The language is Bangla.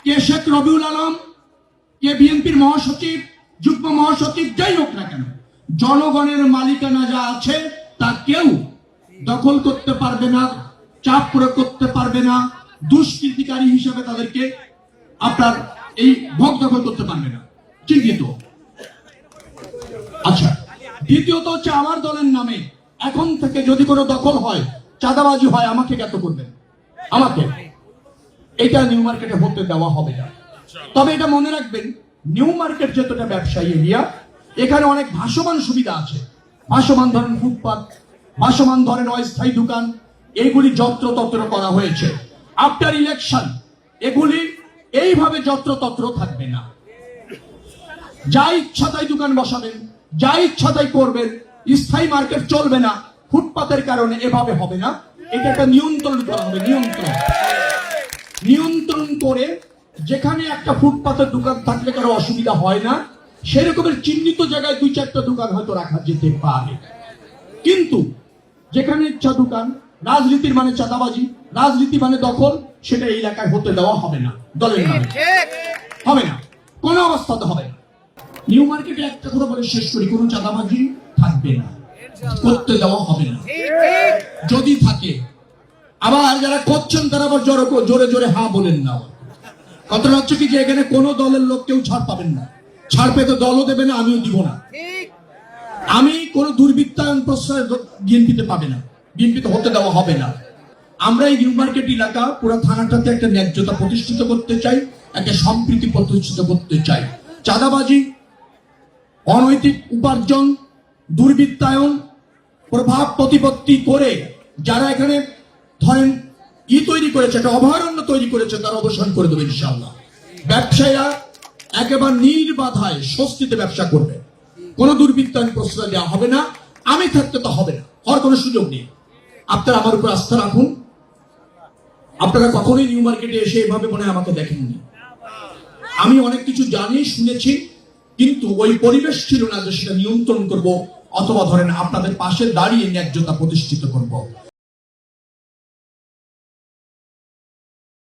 কে শেখ রবিউল আলম, কে বিএনপির মহাসচিব, যুগ্ম মহাসচিব, যাই হোক না কেন, জনগণের মালিকানা যা আছে তা কেউ দখল করতে পারবে না, চাপ প্রয়োগ করতে পারবে না, দুষ্কৃতিকারী হিসেবে তাদেরকে আপনার এই ভোগ দখল করতে পারবে না। চিন্তিত। আচ্ছা, দ্বিতীয়ত হচ্ছে আমার দলের নামে এখন থেকে যদি কোনো দখল হয়, চাঁদাবাজি হয়, আমাকে জ্ঞাত করবেন, আমাকে। এটা নিউ মার্কেটে হতে দেওয়া হবে না। তবে এটা মনে রাখবেন, নিউ মার্কেট যেটা ব্যবসায়ী এরিয়া, এখানে অনেক ভাসমান সুবিধা আছে। ভাসমান ধরেন ফুটপাত, ভাসমান ধরেন অস্থায়ী দোকান, এইগুলি যত্রতত্র করা হয়েছে। আফটার ইলেকশন এগুলি এইভাবে যত্রতত্র থাকবে না। যা ইচ্ছা তাই দোকান বসাবেন, যা ইচ্ছা তাই করবেন, স্থায়ী মার্কেট চলবে না। ফুটপাতের কারণে এভাবে হবে না। এটা একটা নিয়ন্ত্রণ করা হবে, নিয়ন্ত্রণ করে যেখানে একটা ফুটপাতের দোকান থাকলে কারো অসুবিধা হয় না, সেরকমের চিহ্নিত জায়গায় 2-4টা দোকান হয়তো রাখা যেতে পারে। কিন্তু যেখানে ইচ্ছা দোকান, রাজনীতির মানে চাঁদাবাজি, রাজনীতি মানে দখল, সেটা এই এলাকায় হতে দেওয়া হবে না। দলের নামে হবে না, কোনো অবস্থাতে হবে না। নিউ মার্কেটে একটা কথা বলে শেষ করি, কোনো চাঁদাবাজি থাকবে না, করতে দেওয়া হবে না। যদি থাকে, আবার যারা করছেন তারা আবার জোরে জোরে হা বলেন না। কথাটা হচ্ছে কি যে এখানে কোন দলের লোক কেউ ছাড় পাবেন না। ছাড় পেতে দলও দেবে না, আমিও দিব না। আমি কোন দুর্বৃত্তায়ন প্রশ্রয় বিএনপিতে পাবে না, বিএনপিতে হতে দেওয়া হবে না। আমরা এই নিউ মার্কেট এলাকা পুরো থানাটাতে একটা ন্যায্যতা প্রতিষ্ঠিত করতে চাই, একটা সম্প্রীতি প্রতিষ্ঠিত করতে চাই। চাঁদাবাজি, অনৈতিক উপার্জন, দুর্বৃত্তায়ন, প্রভাব প্রতিপত্তি করে যারা এখানে ধরেন তৈরি করেছে, একটা অভয়ারণ্য তৈরি করেছে, তারা অবসান করে দেবে ইনশাআল্লাহ। ব্যবসায়ীরা একেবারে নির্বাধায় স্বস্তিতে ব্যবসা করবে, কোনো দুর্বৃত্তায়ন প্রশ্রয় দেওয়া হবে না। আমি থাকতে তো হবে না, হওয়ার কোনো সুযোগ নেই। আপনারা আমার উপর আস্থা রাখুন। আপনারা কখনোই নিউ মার্কেটে এসে এভাবে মনে হয় আমাকে দেখেননি। আমি অনেক কিছু জানি, শুনেছি, কিন্তু ওই পরিবেশ ছিল না যে সেটা নিয়ন্ত্রণ করব, অথবা ধরেন আপনাদের পাশে দাঁড়িয়ে ন্যায্যতা প্রতিষ্ঠিত করব।